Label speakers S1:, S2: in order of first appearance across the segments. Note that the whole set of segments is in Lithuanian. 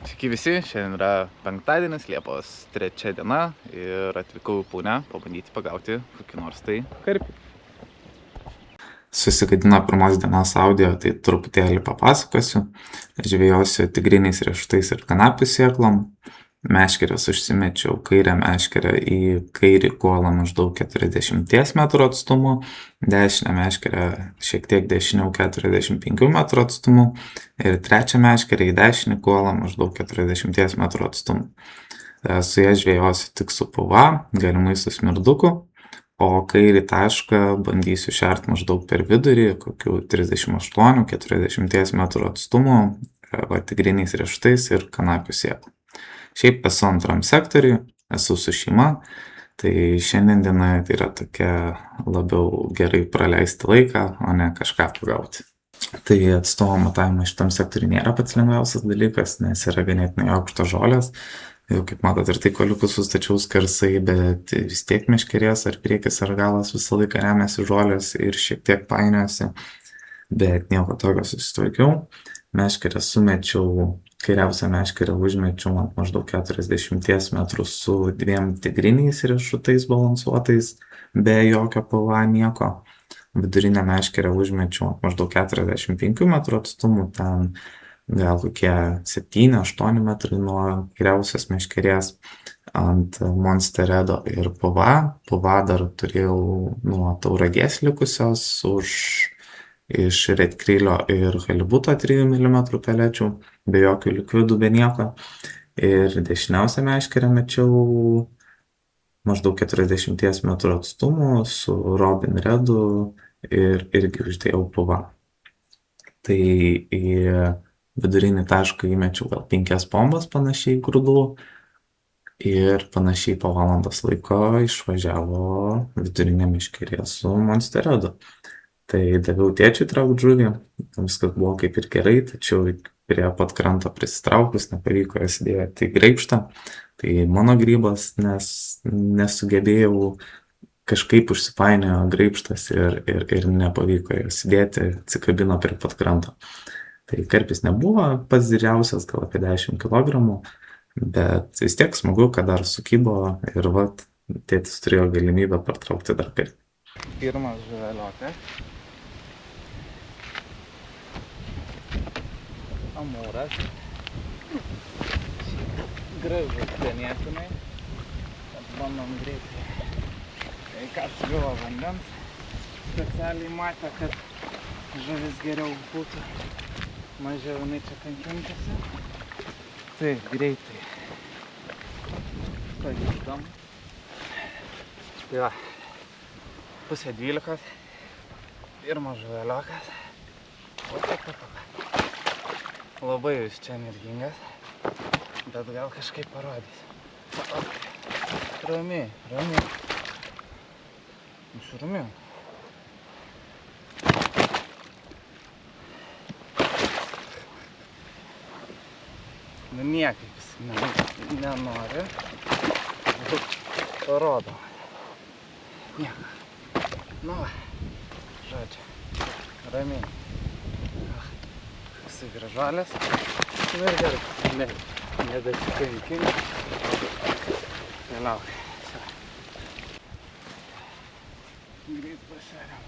S1: Sveiki visi, šiandien yra penktadienis, Liepos 3 diena ir atvykau į Pūnę pabandyti pagauti kokį nors tai karpį.
S2: Susigadino pirmos dienos audio, tai truputėlį papasakosiu. Žvejosiu tigriniais riešutais ir kanapių sėklom. Meškerės užsimečiau kairę meškerę į kairį kuolą maždaug 40 metrų atstumu, dešinę meškerę šiek tiek dešiniau 45 metrų atstumu ir trečią meškerę į dešinį kuolą maždaug 40 metrų atstumu. Su ja žvejosiu tik su puva, galimai su smirduku, o kairį tašką bandysiu šert maždaug per vidurį, kokių 38-40 metrų atstumu, tigriniais riešutais ir kanapių sėklom. Šiaip esu antram sektoriui, esu su šeima, tai šiandien diena tai yra tokia labiau gerai praleisti laiką, o ne kažką pagauti. Tai atstovo matavimas šitam sektoriui nėra pats lengviausias dalykas, nes yra ganėtinai aukštos žolės. Jau kaip matot, ir tai koliukus sustačiau skersai, bet vis tiek meškerės ar priekis ar galas visą laiką remiasi žolės ir šiek tiek painiojasi, bet nieko tokio susitvarkiau. Meškerę sumečiau, kairiausią meškerę užmečiau ant maždaug 40 metrų su 2 tigriniais riešutais balansuotais, be jokio PVA nieko. Vidurinę meškerę užmečiau ant maždaug 45 metrų atstumų, ten gal kokie 7-8 metrai nuo kairiausios meškerės ant Monsteredo ir PVA. PVA dar turėjau nuo Tauragės likusios iš redkrylio ir halibuto 3 mm pelečių, be jokių likvidų, be nieko. Ir dešiniausią meškerę mečiau maždaug 40 metrų atstumu su Robin Redu ir irgi uždėjau PVA. Tai į vidurinį tašką įmečiau gal 5 bombas panašiai grūdų ir panašiai po valandos laiko išvažiavo vidurinė meškerė su Monsteredu. Tai daviau tėčiui traukt žuvį, viskas buvo kaip ir gerai, tačiau prie pat kranto prisitraukus nepavyko jos įdėti į graibštą. Tai mano grybas, nes nesugebėjau, kažkaip užsipainiojo graibštas ir nepavyko jos įdėti, atsikabino prie pat kranto. Tai karpis nebuvo pats didžiausias, gal apie 10 kg, bet vis tiek smagu, kad dar sukybo ir vat, tėtis turėjo galimybę partraukti dar kartą.
S1: Pirmas žuveliokas. Amūras. Gražus ganėtinai. Bandom greitai kapsliuo vandens. Specialiai matė, kad žuvis geriau būtų. Mažiau jinai čia kankintasi. Taip, greitai. Pajudam. Tai va. 11:30. Pirmas žuveliokas. Labai vis čia energingas, bet gal kažkaip parodysiu. Ramiai. Ramiai. Nu niekaip jis nenori. Parodo. Nieko. Nu va, žodžiu, ramiai. Koksai gražuolis. Nu ir gerai, nebesikankink. Keliauk. Greit pašeriam.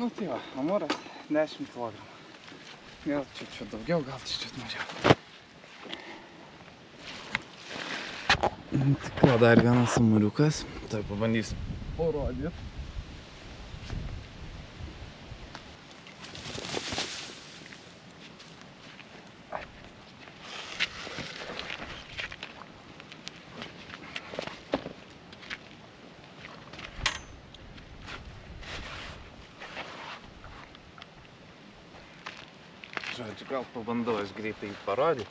S1: Nu tai va, amūras 10 kg. Gal čia daugiau, gal čia mažiau. Tai dar vienas amūriukas. Tai pabandysiu parodyti. Žodžiu, gal pabandau aš greitai parodyti.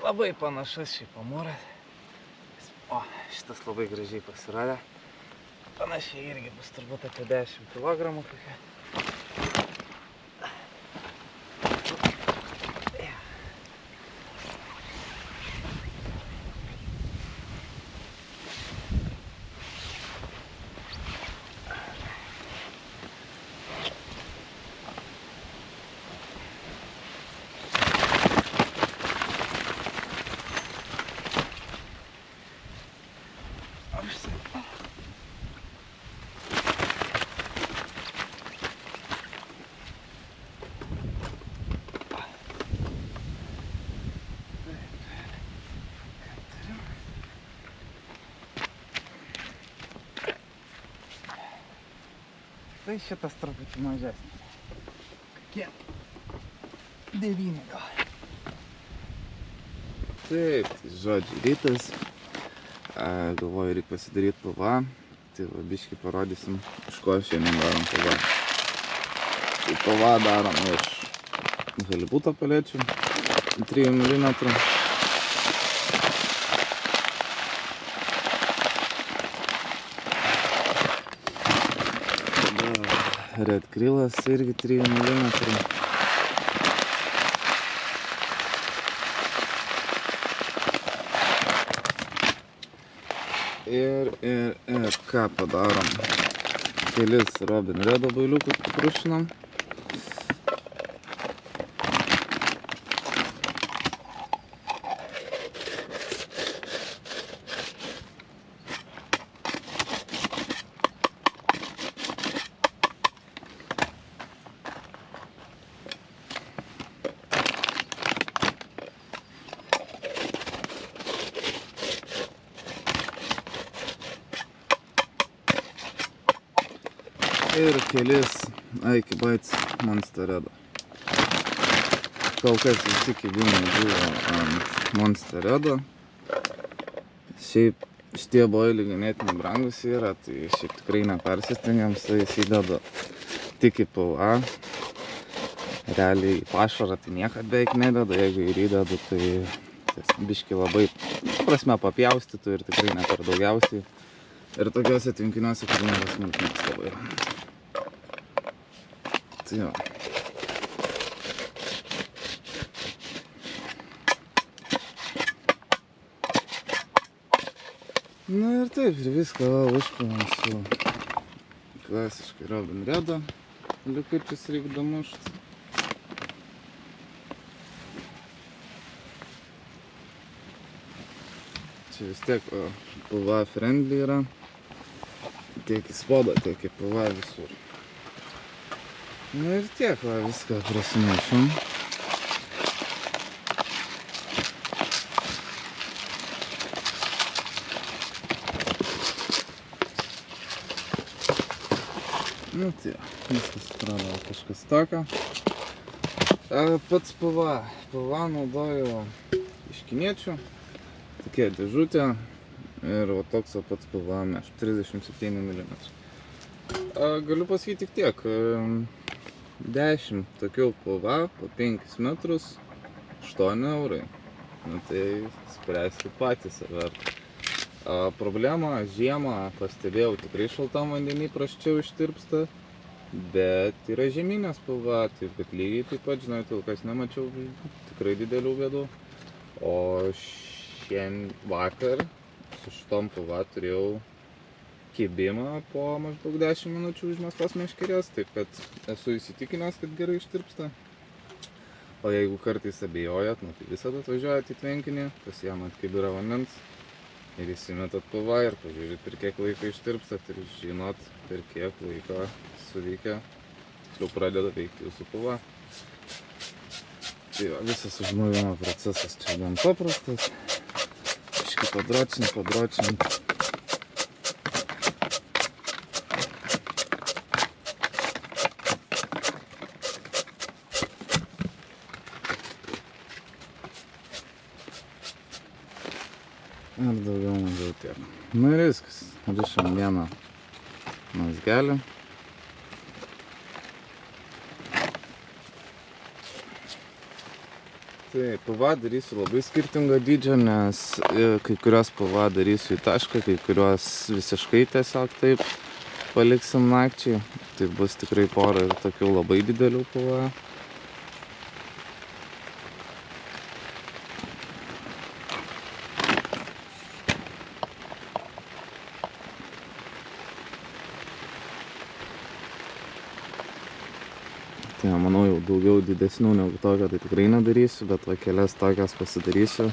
S1: Labai panašus šiaip amūras. O, šitas labai gražiai pasirodė. Panašiai irgi bus turbūt apie 10 kg kokia. Tai šitas truputį mažesnis. Kokie? 9 gal. Taip, tai žodžiu, rytas. Galvoju, reikia pasidaryti PVA. Tai va, biškį parodysim, iš ko šiandien darom PVA. Tai PVA darom iš halibuto palečių 3 mm. Tada red krilas irgi 3 mm. Ir ką padarom? Kelis Robin Redo bailiukus pakrušinam. Ir kelis Aiki Bites Monster Redo. Kol kas visi kibimai buvo ant Monster Redo. Šiaip šitie boiliai ganėtinai brangus yra, tai šiaip tikrai nepersistengiam, su jais įdedu tik į PVA. Realiai į pašarą tai niekad beveik nededu, jeigu ir įdedu, tai biški labai, prasme, papjaustytų ir tikrai ne per daugiausiai. Ir tokiuose tvenkiniuose, kur nėra smulkmės labai. Tai jo. Na ir taip, ir viską užpinam su klasiškai Robin Redo. Likučius reikia damušt. Čia vis tiek PVA friendly yra. Tiek į spodą, tiek į PVA visur. Na ir tiek, va, viską prasimaišom. Nu tai, viskas atrodo kažkas tokio. Pats PVA. PVA naudoju iš kiniečių. Tokia dėžutė. Ir va toks pats PVA meš 37 mm. Galiu pasakyti tik tiek. 10 tokių PVA po 5 metrus 8 eurai. Nu tai spręskit patys ar verta. Problema žiemą pastebėjau, tikrai šaltam vandenį prasčiau ištirpsta, bet yra žieminės PVA, taip kad lygiai taip pat, žinai, kol kas nemačiau tikrai didelių bėdų. O vakar su šitom PVA turėjau kibimą po maždaug 10 minučių užmestos meškerės, taip kad esu įsitikinęs, kad gerai ištirpsta. O jeigu kartais abejojat, nu tai visada atvažiuojat į tvenkinį, pasiimat kibirą vandens ir įsimetat PVA ir pažiūrėt, per kiek laiko ištirpstat ir žinot, per kiek laiko suveikia, tiksliau pradeda veikti jūsų PVA. Tai va, visas užmovimo procesas čia gan paprastas. Biškį padročint. Ir daugiau mažiau tiek. Nu ir viskas. Rišam vieną mazgelį. Tai PVA darysiu labai skirtingo dydžio, nes kai kurios PVA darysiu į tašką, kai kurios visiškai tiesiog taip paliksim nakčiai. Tai bus tikrai pora ir tokių labai didelių PVA. Tai manau jau daugiau didesnių negu tokio tai tikrai nedarysiu, bet va kelias tokias pasidarysiu,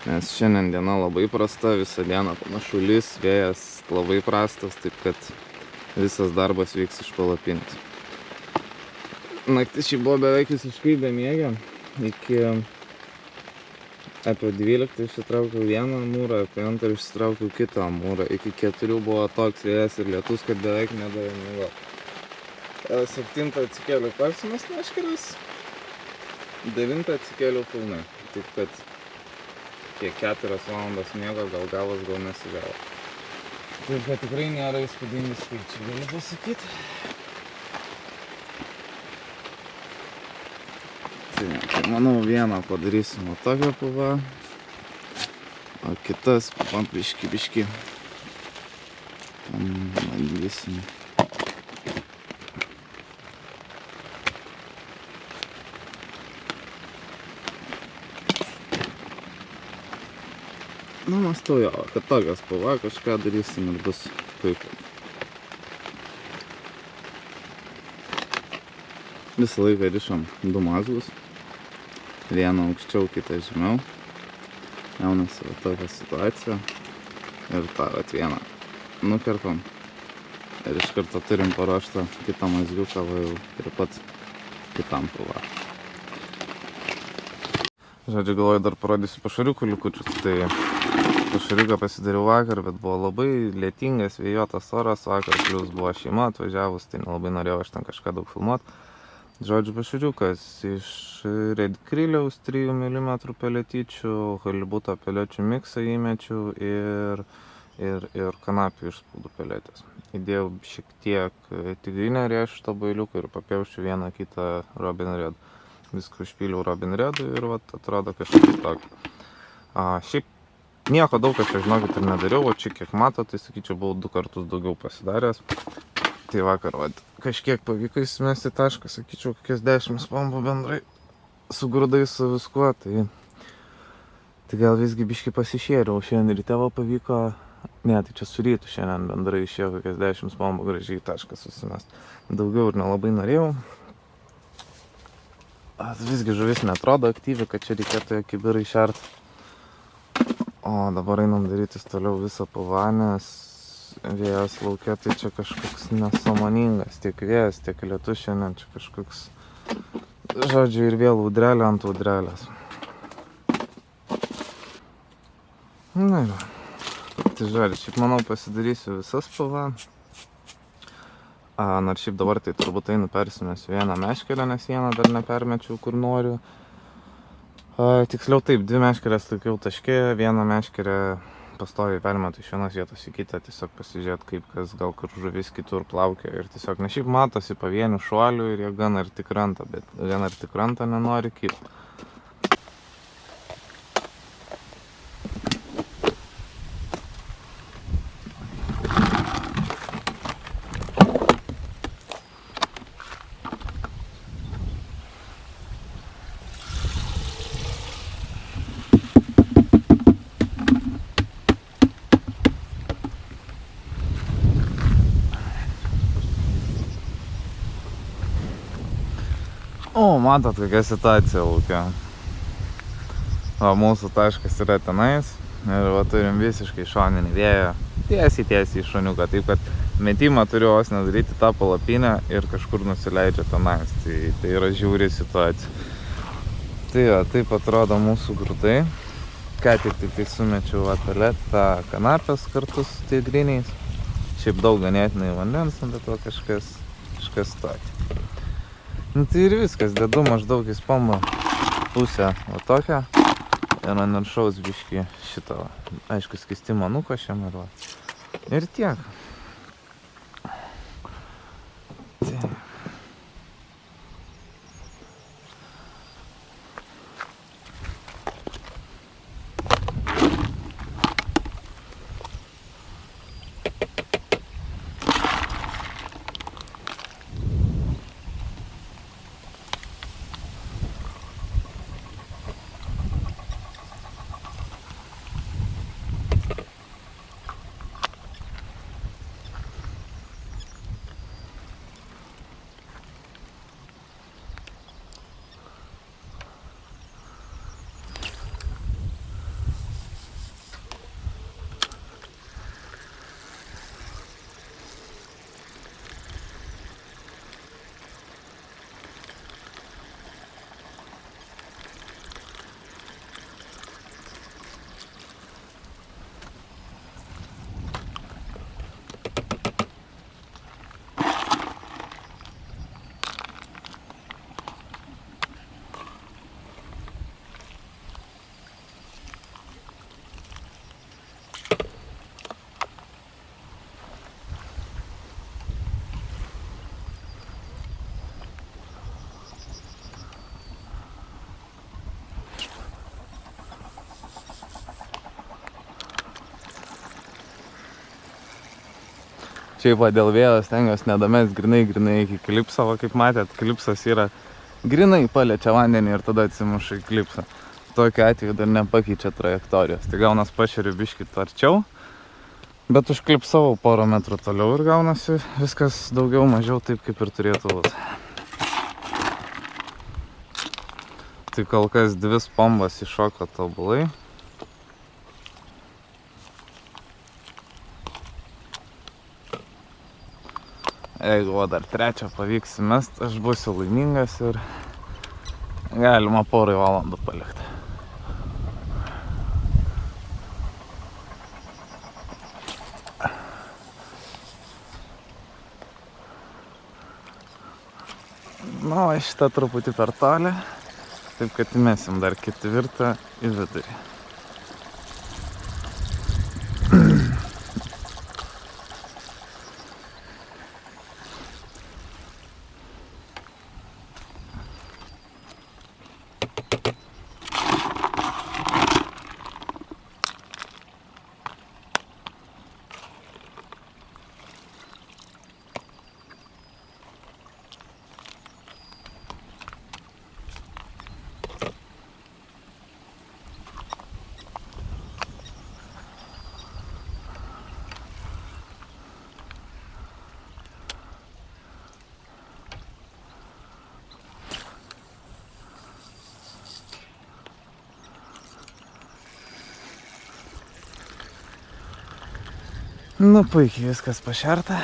S1: nes šiandien diena labai prasta, visą dieną panašu lis, vėjas labai prastas, taip kad visas darbas vyks iš palapinės. Naktis šį buvo beveik visiškai bemiegė, iki apie 12 išsitraukiau vieną mūrą, apie 2 išsitraukiau kitą mūrą, iki 4 buvo toks vėjas ir lietus, kad beveik nedavė miegot. 7 atsikėliau persimas meškeres, 9 atsikėliau pilnai. Taip kad kiek 4 valandos miego gal galas gal nesigavo. Taip kad tikrai nėra įspūdingi skaičiai, galiu pasakyti. Tai manau vieną padarysim va tokią puvą, o kitas biški bandysim. Nu, mąstau jo, kad tokios pava kažką darysim ir bus puiku. Visą laiką rišam 2 mazgus. Vieną aukščiau, kitą žemiau. Jaunasi va tokia situacija. Ir tą vat vieną nukerpam. Ir iš karto turim paruoštą kitą mazgiuką va jau ir pats kitam pava. Žodžiu, galvoju, dar parodysiu pašariukų likučius. Tai pašariuką pasidariau vakar, bet buvo labai lietingas, vėjuotas oras vakar, plius buvo šeima atvažiavus, tai nelabai norėjau aš ten kažką daug filmuot. Žodžiu, pašariukas iš Red Kriliaus 3 mm peletyčių, halibuto pelečių miksą įmečiau ir kanapių išspaudų peletės. Įdėjau šiek tiek tigrinę riešutą bailiuką ir papjaušiu vieną kitą Robin Red. Viską užpyliau Robin Redu ir vat atrodo kažkaip tokį. Šiaip nieko daug aš čia, žinokit, ir nedariau, o čia kiek mato, tai sakyčiau, buvau 2 kartus daugiau pasidaręs. Tai vakar, vat, kažkiek pavyko įsimesti tašką, sakyčiau, kokias 10 spombų bendrai su grūdais, su viskuo, tai gal visgi biškį pasišėriau. Šiandien ryte va pavyko, ne, tai čia su rytu šiandien bendrai išėjo kokias 10 spombų gražiai tašką susimest. Daugiau ir nelabai norėjau. Visgi žuvis netrodo aktyvi, kad čia reikėtų ją kibirą išert. O dabar einam darytis toliau visą puvą, nes vėjas lauke, tai čia kažkoks nesąmoningas, tiek vėjas, tiek lietus šiandien, čia kažkoks, žodžiu, ir vėl audrelė ant audrelės. Na ir, tai žodžiu, šiaip manau pasidarysiu visas puvą. Nors šiaip dabar tai turbūt einu persimesiu vieną meškerę, nes vieną dar nepermečiau kur noriu. Tiksliau taip, 2 meškerės laikiau taške, vieną meškerę pastoviai permetu iš vienos vietos į kitą, tiesiog pasižiūrėt kaip kas, gal kur žuvis kitur plaukia ir tiesiog, ne šiaip matosi pavienių šuolių ir jie gan arti krantą, bet gan arti krantą nenori kito. O, matot, kokia situacija laukia. O, mūsų taškas yra tenais ir va turim visiškai šoninį vėją tiesiai į šoniuką, taip kad metimą turiu vos nedaryti tą palapinę ir kažkur nusileidžia tenais, tai yra žiauri situacija. Tai jo, taip atrodo mūsų grūdai. Ką tik sumečiau tą kanapės kartu su tigriniais. Šiaip daug ganėtinai vandens, bet va kažkas tokio. Nu tai ir viskas, dedu maždaug į spombą pusę va tokią ir ant viršaus biškį šitą, aišku, skystimo nukošiam ir tiek. Šiaip va dėl vėjo stengiuosi nedamest grinai iki klipso, va kaip matėt, klipsas yra grinai paliečia vandenį ir tada atsimuša į klipsą. Tokiu atveju dar nepakeičia trajektorijos. Tai gaunas pašeriu biškį tvarčiau, bet užklipsavau porą metrų toliau ir gaunasi viskas daugiau mažiau taip, kaip ir turėtų būti. Tai kol kas 2 spombas iššoko tobulai. Jeigu dar 3 pavyks įmest, aš būsiu laimingas ir galima porai valandų palikti. Na, o šitą truputį per toli. Taip, kad įmesim dar 4 į vidurį. Nu, puikiai viskas pašerta.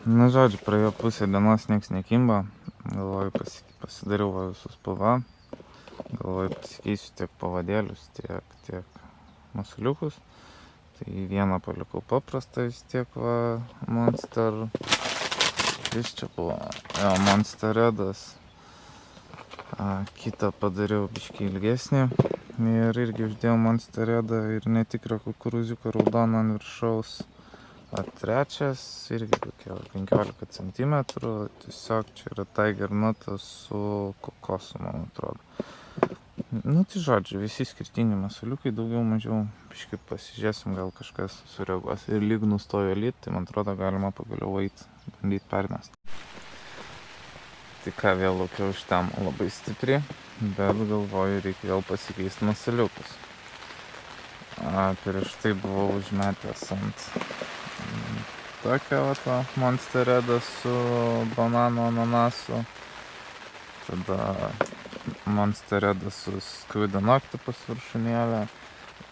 S1: Nu, žodžiu, praėjo pusę dienos nieks nekimba. Galvoju, pasidariau va visus PV. Galvoju, pasikeisiu tiek pavadėlius, tiek masuliukus. Tai vieną palikau paprastą vis tiek va Monster. Vis čia buvo. Jo, Monster Redas. Kitą padariau biškį ilgesnį. Ir irgi uždėjau Monster Redą ir netikrą kukurūziuką raudoną ant viršaus. O 3 irgi kokia 15 cm. Tiesiog čia yra Tiger Nutas su kokosu, man atrodo. Nu tai žodžiu, visi skirtingi masuliukai, daugiau mažiau. Biškį pasižiūrėsim, gal kažkas sureaguos. Ir lyg nustojo lyt, tai man atrodo galima pagaliau eit, bandyt permest. Tai ką, vėl laukiau šitam labai stipriai, bet galvoju, reikia vėl pasikeisti masuliukus. Prieš tai buvau užmetęs ant tokio va Monster Redą su banano ananasu. Tada Monster Redą su Squid and Octopus viršūnėlė.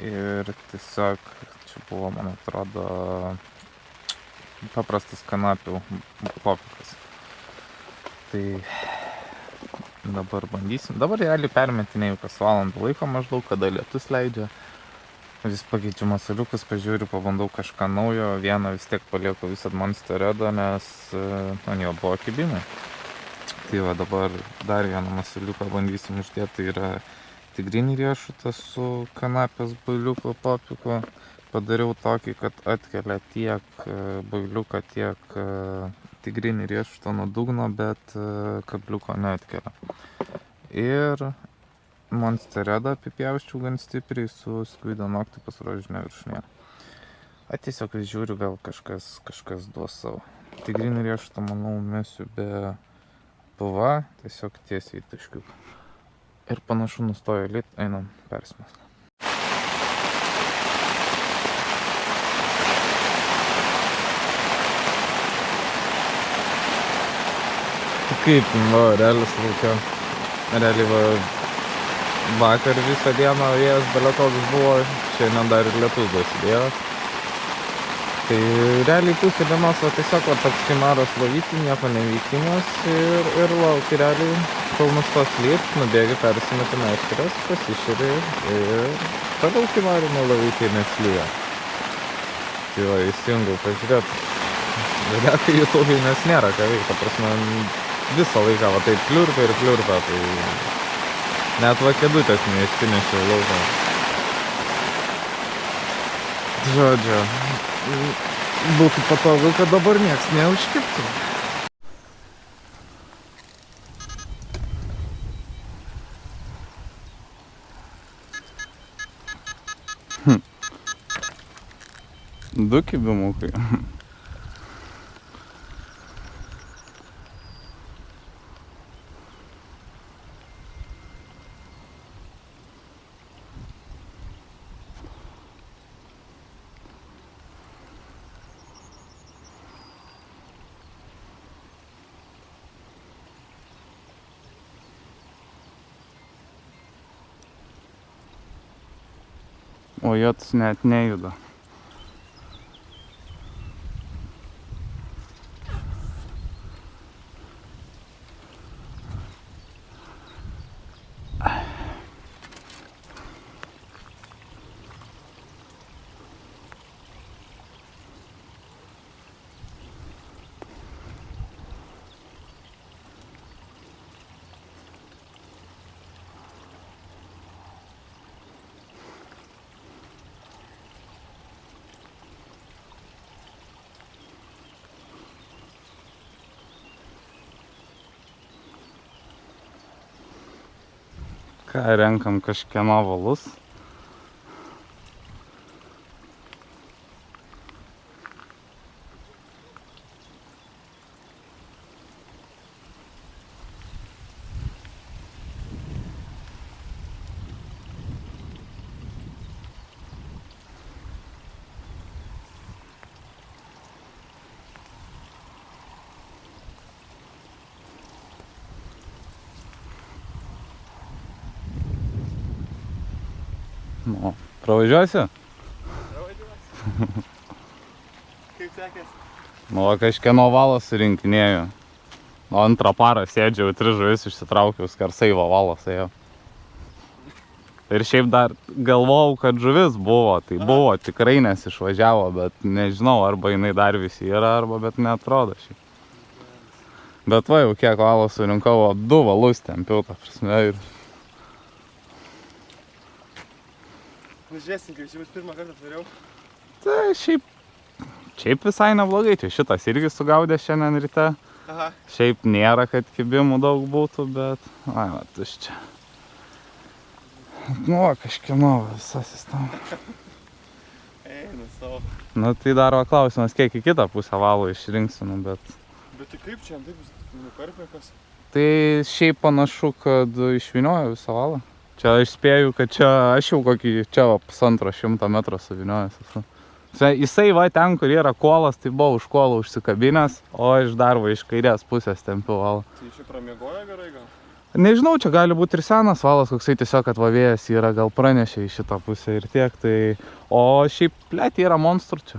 S1: Ir tiesiog čia buvo, man atrodo, paprastas kanapių popikas. Tai dabar bandysim. Dabar realiai permetinėjau kas valandą laiko maždaug, kada lietus leidžia. Vis pakeičiu masuliukus, pažiūriu, pabandau kažką naujo. Vieną vis tiek palieku visą Monster Redą, nes ant jo buvo kibimai. Tai va dabar dar vieną masuliuką bandysim uždėti. Tai yra tigrinį riešutą su kanapės bailiuko popiku. Padariau tokį, kad atkelia tiek bailiuką, tiek tigrinį riešutą nuo dugno, bet kabliuko neatkelia. Ir Monster Redą apipjausčiau gan stipriai su Squid and Octopus rožinė viršūnėlė. Tiesiog vis žiūriu, gal kažkas duos savo. Tigrinį riešutą, manau, mesiu be PV, tiesiog tiesiai į taškiuką. Ir panašu nustojo lyt, einam persimest. Kaip, va, realiai laukia. Realiai va, vakar visą dieną vėjas beletoks buvo, šiandien dar ir lietus dasidėjo. Tai realiai pusė dienos va tiesiog va toks kimaras lovyti, nieko neveikimas ir lauki realiai, kol nustos lyt, nubėgi, persimeti meškeres, pasišeri ir toliau kimarimo lovyti neslyja. Tai va, įsijungiau pažiūrėt. Realiai YouTube'ai nes nėra ką veikti, ta prasme, visą laiką va taip pliurpa ir pliurpa, tai net va kėdutės neišsinešiau lauką. Žodžiu, būtų patogu, kad dabar nieks neužkibtų. Du kibimukai. O jots net nejuda. Ką, renkam kažkieno valus. Nu, pravažiuosi?
S3: Pravažiuosi. Kaip sekės?
S1: Nu, kažkieno valą surinkinėjau. O antrą parą sėdžiau, 3 žuvis išsitraukiau, skersai valas ėjo. Ir šiaip dar galvojau, kad žuvis buvo, tai buvo, tikrai nesišvažiavo, bet nežinau, arba jinai dar visi yra, arba bet neatrodo šiaip. Bet va jau kiek valo surinkau, 2 valus tempiau, ta prasme, ir...
S3: Žiūrėsim, kaip čia bus pirmą kartą atvariau.
S1: Tai šiaip visai neblogai, čia šitas irgi sugaudė šiandien ryte.
S3: Aha.
S1: Šiaip nėra, kad kibimų daug būtų, bet... Ai, va, tuščia. Nu, kažkieno visa sistema.
S3: Eina savo.
S1: Nu, tai dar va klausimas, kiek į kitą pusę valo išrinksime, bet...
S3: Bet tai kaip čia, taip bus nukarpė kas?
S1: Tai šiaip panašu, kad išvyniojo visą valą. Čia aš spėju, kad čia aš jau kokį čia 150 metrų suvyniojęs esu. Jisai va ten, kur yra kolas, tai buvo už kolą užsikabinęs, o iš dar va iš kairės pusės tempiu valą.
S3: Tai čia pramiegojo gerai gal?
S1: Nežinau, čia gali būti ir senas valas, koksai tiesiog, kad va vėjas yra, gal pranešė į šitą pusę ir tiek, tai... O šiaip, plėt, yra monstrų čia.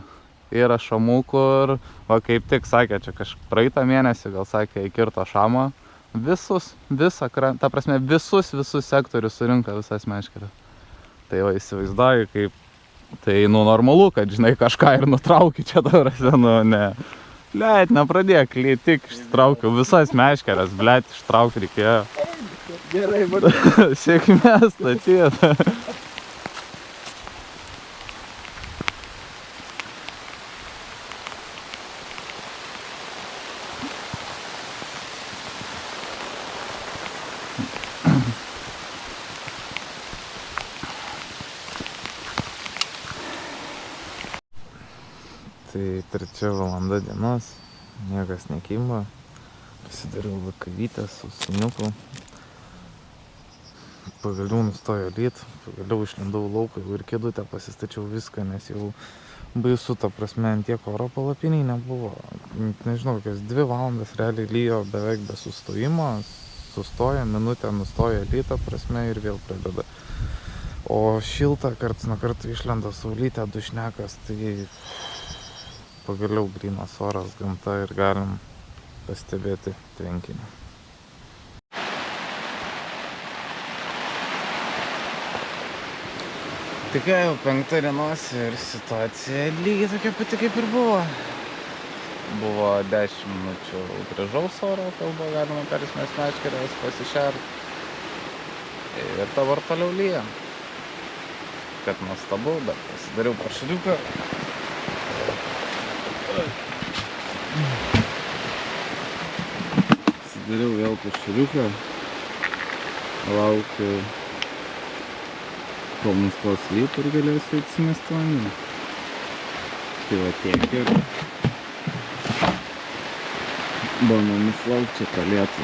S1: Yra šamų, kur, va kaip tik sakė, čia kažkaip praeitą mėnesį, gal sakė, įkirto šamą. Visus sektorius surinka visas meškeres. Tai va įsivaizduoju, kaip... Tai, nu, normalu, kad, žinai, kažką ir nutrauki čia dabar, nu, ne... Blet, nepradėk, tik ištraukiau visas meškeres, blet, ištraukti reikėjo.
S3: Gerai, bet...
S1: Sėkmės statyt. Tai 3 valanda dienos, niekas nekimba, pasidariau vakavytę su sūniuku, pagaliau nustojo lyt, pagaliau išlindau lauką ir kėdutę pasistačiau viską, nes jau baisu, ta prasme, ant tiek oro palapiniai nebuvo. Nežinau, kokias 2 valandas realiai lyjo beveik be sustojimo, sustoja, minutę nustoja lyt, ta prasme, ir vėl pradeda. O šilta, karts nuo karto išlenda saulytė, dušnekas, tai pagaliau grynas oras, gamta ir galim pastebėti tvenkinį. Tai ką jau 5 dienos ir situacija lygiai tokia pati kaip ir buvo. Buvo 10 minučių gražaus oro, kol buvo galima perismės meškeres pasišert. Ir dabar toliau lyja. Kad nuostabu, bet pasidariau pašaliuką. Pasidariau vėl pašaliuką. Laukiu, kol nustos lyt ir galėsiu atsimesti vandenį. Tai va tiek ir bandom įslaukti čia tą lietų.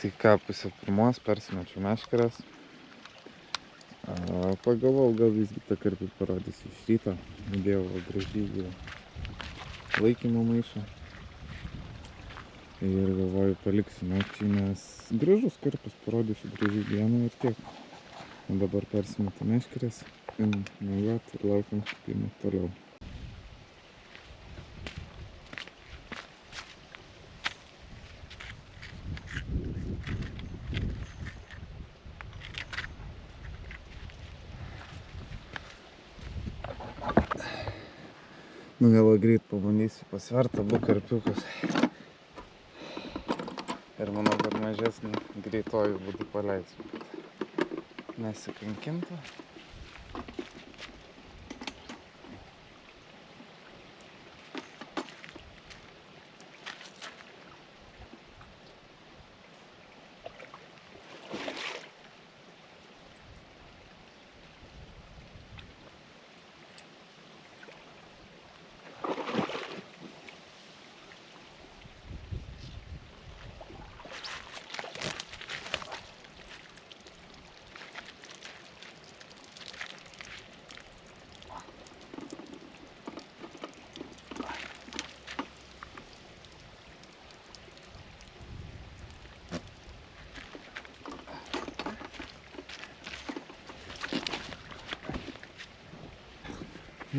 S1: Tai ką, pusę pirmos persimečiau meškeres. Pagalvojau, gal visgi tą karpį parodysiu iš ryto. Įdėjau gražį laikymo maišą. Ir galvoju, paliksiu nakčiai, nes gražus karpis, parodysiu gražiai dieną ir tiek. O dabar persimetu meškeres, miegot ir laukiam, kaip toliau. Nu gal greit pabandysiu pasvert abu karpiukus. Ir manau, kad mažesnį greituoju būdu paleisiu. Nesikankintų.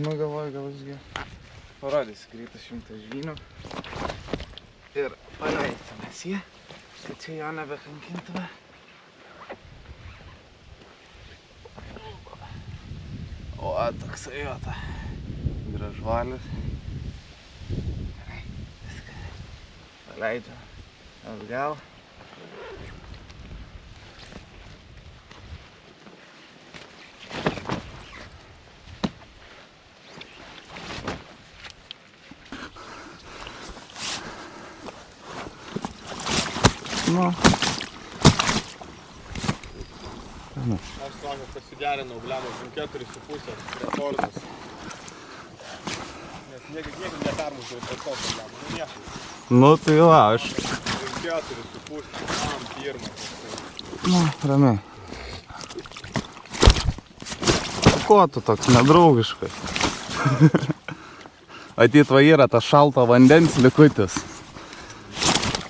S1: Nu galvoju, gal visgi parodysiu greitą 100 žvynių ir paleisimės jį, kad čia jo nebekankintume. O, toksai jo ta gražuolis. Paleidžiu atgal. Nu.
S3: Aš vakar pasiderinau, blemo, 4,5 rekordus. Nes niekam nepermušiau per tokį blemą, nu nieko.
S1: Nu tai va, aš...
S3: 4,5, tam pirmas.
S1: Nu, ramiai. Ko tu toks nedraugiškai? Atyt va yra tas šalto vandens likutis.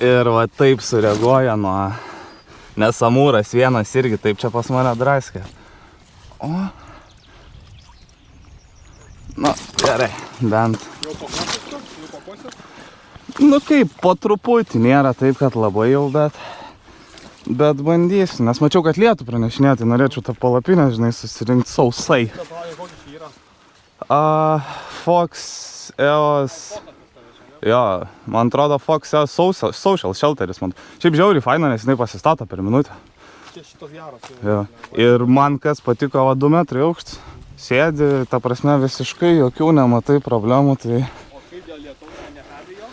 S1: Ir va taip sureaguoja nuo... Nes amūras vienas irgi taip čia pas mane draskė. O... Nu, gerai, bent...
S3: Jau pakosis tu? Jau pakosis?
S1: Nu kaip, po truputį, nėra taip, kad labai jau, bet bandysiu. Nes mačiau, kad lietų pranešinėti, norėčiau tą palapinę, žinai, susirinkti sausai.
S3: Čia atrodo, kokį čia yra?
S1: Fox EOS... Jo, man atrodo Fox EOS Social Shelteris. Šiaip žiauriai faina, nes jinai pasistato per minutę.
S3: Čia šitos geros.
S1: Jo. Ir man kas patiko, va 2 metrai aukštis. Sėdi, ta prasme, visiškai jokių nematai problemų, tai...
S3: O kaip dėl lietaus neperėjo?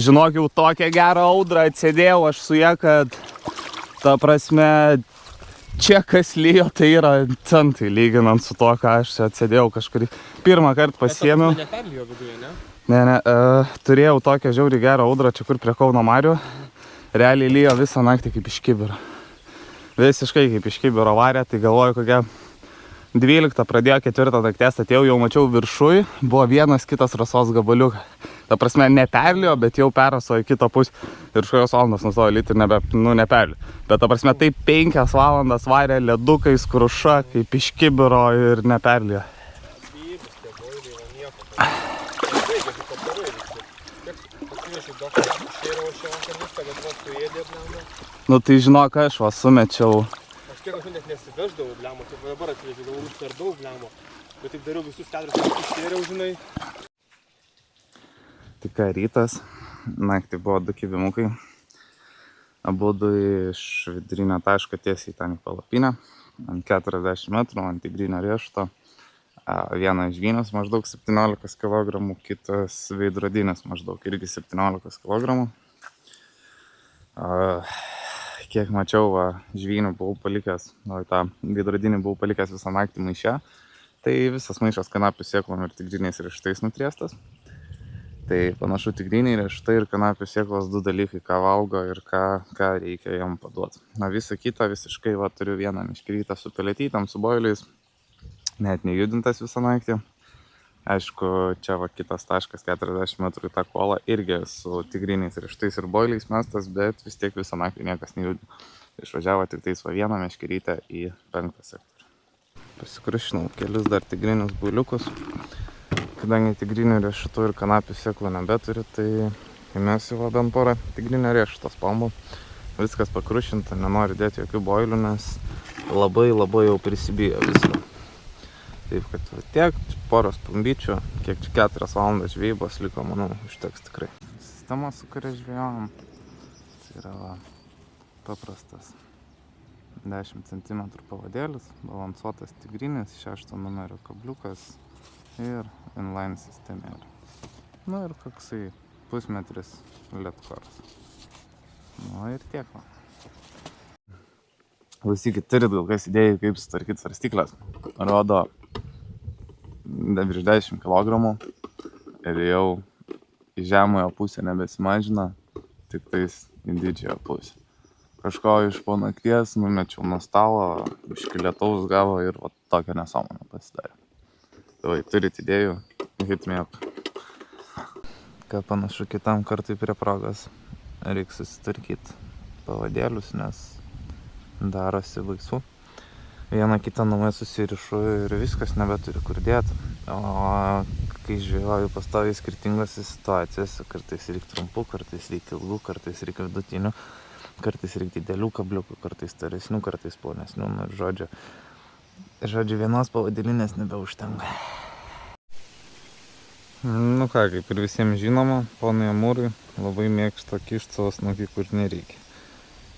S1: Žinok, jau tokią gerą audrą atsėdėjau aš su ja, kad ta prasme, čia kas lijo, tai yra centai lyginant su to, ką aš čia atsėdėjau kažkurį. Pirmą kartą pasiėmiau.
S3: Bet neperlijo viduje, ne?
S1: Ne, turėjau tokią žiauriai gerą audrą čia kur prie Kauno Marių. Realiai lijo visą naktį kaip iš kibiro. Visiškai kaip iš kibiro varė, tai galvoju kokią 12 pradėjo 4 nakties, atėjau, jau mačiau viršui, buvo vienas kitas rasos gabaliukas. Ta prasme, neperlijo, bet jau perraso į kitą pusę. Ir už kokios valandos nustojo lyti ir neperlijo. Bet ta prasme, tai 5 valandas varė ledukais, kruša, kaip iš kibiro ir neperlijo. Nu tai žinok, aš va sumečiau.
S3: Aš kiek aš net nesiveždavau blemo, taip dabar atvežiu, galvoju, per daug blemo. Bet taip dariau visus 4 kartus šėriau, žinai.
S1: Tai ką, rytas, naktį buvo 2 kibimukai. Abudu iš vidurinio taško tiesiai ten į palapinę. Ant 40 metrų, ant tigrinio riešuto. Vienas žvynas maždaug 17 kg, kitas veidrodinis maždaug irgi 17 kg. Kiek mačiau, žvynį buvau palikęs, tą veidrodinį buvau palikęs visą naktį maiše.
S2: Tai visas maišas kanapių sėklom ir tigriniais riešutais nutriestas. Tai panašu tigriniai riešutai ir kanapių sėklos du dalykai, ką valgo ir ką reikia jam paduoti. Na visą kitą visiškai turiu vieną miškirytą su peletytam, su boiliais, net nejudintas visą naktį. Aišku, čia kitas taškas 40 metrų į tą kuolą irgi su tigriniais riešutais ir boiliais mestas, bet vis tiek visą naktį niekas nejudino. Išvažiavo tik tais vieną meškerytę į 5 sektorių. Pasikrušinau kelis dar tigrinius builiukus. Kadangi tigrinių riešutų ir kanapių sėklų nebeturiu, tai įmesiu bent porą tigrinio riešuto spalvų. Viskas pakrušinta, nenoriu dėti jokių boilių, nes labai jau prisibijo visko. Taip, kad tiek poros pambyčių, kiek čia 4 valandas žvejybos liko, manau, užteks tikrai. Sistema, su kuria žvejojam, tai yra paprastas 10 cm pavadėlis, balansuotas tigrinis, 6 numerio kabliukas ir inline sistemėlė. Nu ir koksai pusmetris ledkoras. Nu ir tiek va. Klausykit, turit gal kas idėjų, kaip sutvarkyti svarstyklės. Rodo virš 10 kg ir jau į žemojo pusę nebesimažina, tik tais į didžiąją pusę. Kažko iš po nakties numečiau nuo stalo, biškį lietaus gavo ir tokią nesąmonę pasidarė. Tai turit idėjų, hit me up. Ką panašu kitam kartui prie progos reiks susitvarkyti pavadėlius, nes darosi baisu. Vieną kitą namai susirišu ir viskas, nebeturi kur dėti. O kai žvejoju pastoviai skirtingose situacijose, kartais reikia trumpų, kartais reikia ilgų, kartais reikia vidutinių, kartais reikia didelių kabliukų, kartais staresnių, kartais plonesnių. Žodžiu, vienos pavadėlinės nebeužtenka. Nu ką, kaip ir visiems žinoma, ponai amūrai labai mėgsta kišti savo snukį, kur nereikia.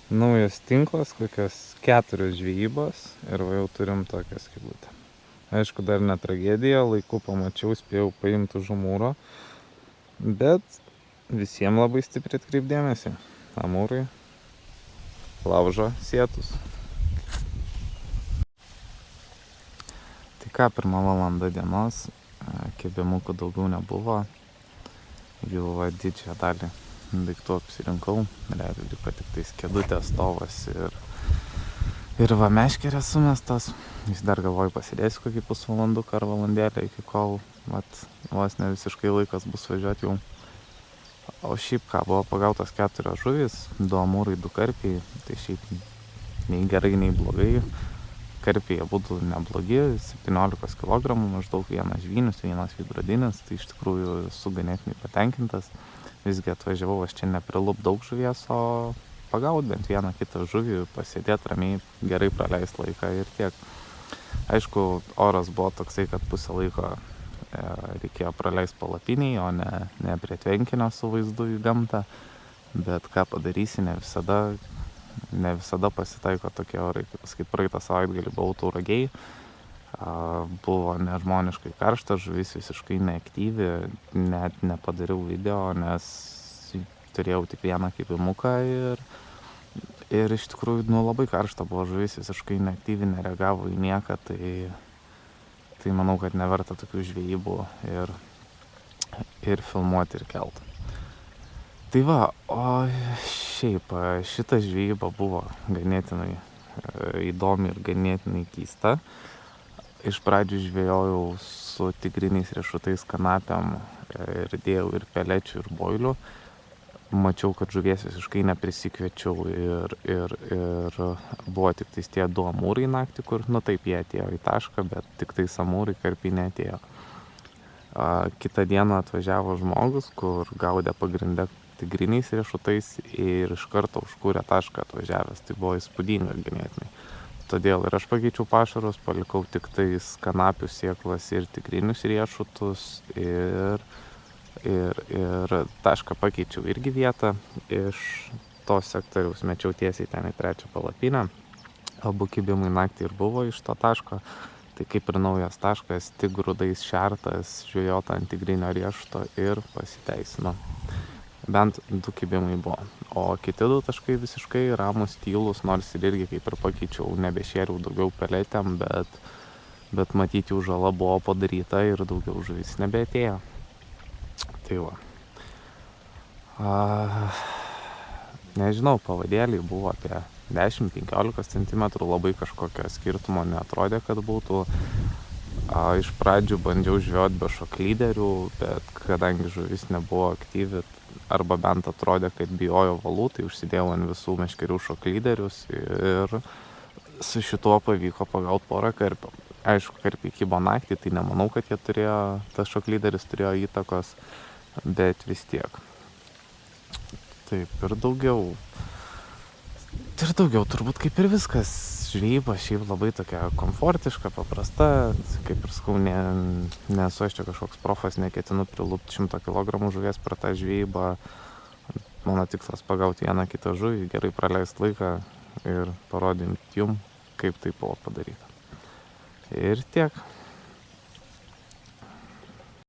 S2: Naujas tinklas, kokios 4 žvejybos ir jau turim tokią skylutę. Aišku, dar ne tragedija, laiku pamačiau, spėjau paimti už amūro, bet visiems labai stipriai atkreipdėmėsi. Amūrai laužo sietus. Tai ką, 1 valanda dienos, kėbimukų daugiau nebuvo, jų didžiąją dalį daiktų apsirinkau, realiai liko tik tais kėdutės, stovas ir meškerės sumestos. Jis dar galvoju pasidėsiu kokį pusvalanduką ar valandėlę iki kol vos ne visiškai laikas bus važiuoti jau. O šiaip ką, buvo pagautos 4 žuvys, 2 amūrai, 2 karpiai, tai šiaip nei gerai, nei blogai. Karpiai abudu neblogi, 17 kg, maždaug vienas žvynius, vienas veidrodinis, tai iš tikrųjų esu ganėtinai patenkintas. Visgi atvažiavau aš čia neprilup daug žuvies, o pagaut bent vieną kitą žuvį, pasėdėti ramiai, gerai praleist laiką ir tiek. Aišku, oras buvo toksai, kad pusę laiko reikėjo praleisti palapiniai, o ne prie tvenkinio su vaizdu į gamtą. Bet ką padarysi, ne visada pasitaiko tokie orai. Kaip praeitą savaitgalį buvau Tauragėj, buvo nežmoniškai karšta, žuvis visiškai neaktyvi, net nepadariau video, nes turėjau tik vieną kėbimuką ir iš tikrųjų labai karšta buvo, žuvis visiškai neaktyvi, nereagavo į nieką, tai manau, kad neverta tokių žvejybų ir filmuoti ir kelt. Tai va, o šiaip šita žvejyba buvo ganėtinai įdomi ir ganėtinai keista. Iš pradžių žvejojau su tigriniais riešutais, kanapiam ir dėjau ir pelečių, ir boilių. Mačiau, kad žuvies visiškai neprisikviečiau ir buvo tik tais tie 2 amūrai naktį, kur, taip, jie atėjo į tašką, bet tik tais amūrai, karpiai neatėjo. Kitą dieną atvažiavo žmogus, kur gaudė pagrindę tigriniais riešutais ir iš karto užkūrė tašką atvažiavęs. Tai buvo įspūdinga ganėtinai. Todėl ir aš pakeičiau pašarus, palikau tik tais kanapių sėklas ir tigrinius riešutus ir tašką pakeičiau irgi vietą. Iš to sektoriaus mečiau tiesiai ten į 3 palapinę. Abu kibimai naktį ir buvo iš to taško. Tai kaip ir naujas taškas, tik grūdais šertas, žvejota ant tigrinio riešuto ir pasiteisino. Bent 2 kibimai buvo. O kiti 2 taškai visiškai ramus, tylus, nors ir irgi kaip ir pakeičiau, nebešėriau daugiau peletėm,
S4: bet matyti jų žala buvo padaryta ir daugiau žuvis nebeatėjo. Tai va. Nežinau, pavadėliai buvo apie 10-15 cm, labai kažkokio skirtumo neatrodė, kad būtų. Iš pradžių bandžiau žvejoti be šoklyderių, bet kadangi žuvis nebuvo aktyvi, arba bent atrodė, kad bijojo valų, tai užsidėjau ant visų meškerių šoklyderius ir su šituo pavyko pagauti porą karpių. Aišku, karpiai kybo naktį, tai nemanau, kad tas šoklyderis turėjo įtakos, bet vis tiek. Taip, ir daugiau turbūt kaip ir viskas. Žvejyba šiaip labai tokia komfortiška, paprasta, kaip ir sakau, nesu aš čia kažkoks profas, neketinu prilupti 100 kg žuvies per tą žvejybą. Mano tikslas pagauti vieną kitą žuvį, gerai praleisti laiką ir parodyti jum, kaip tai buvo padaryta. Ir tiek.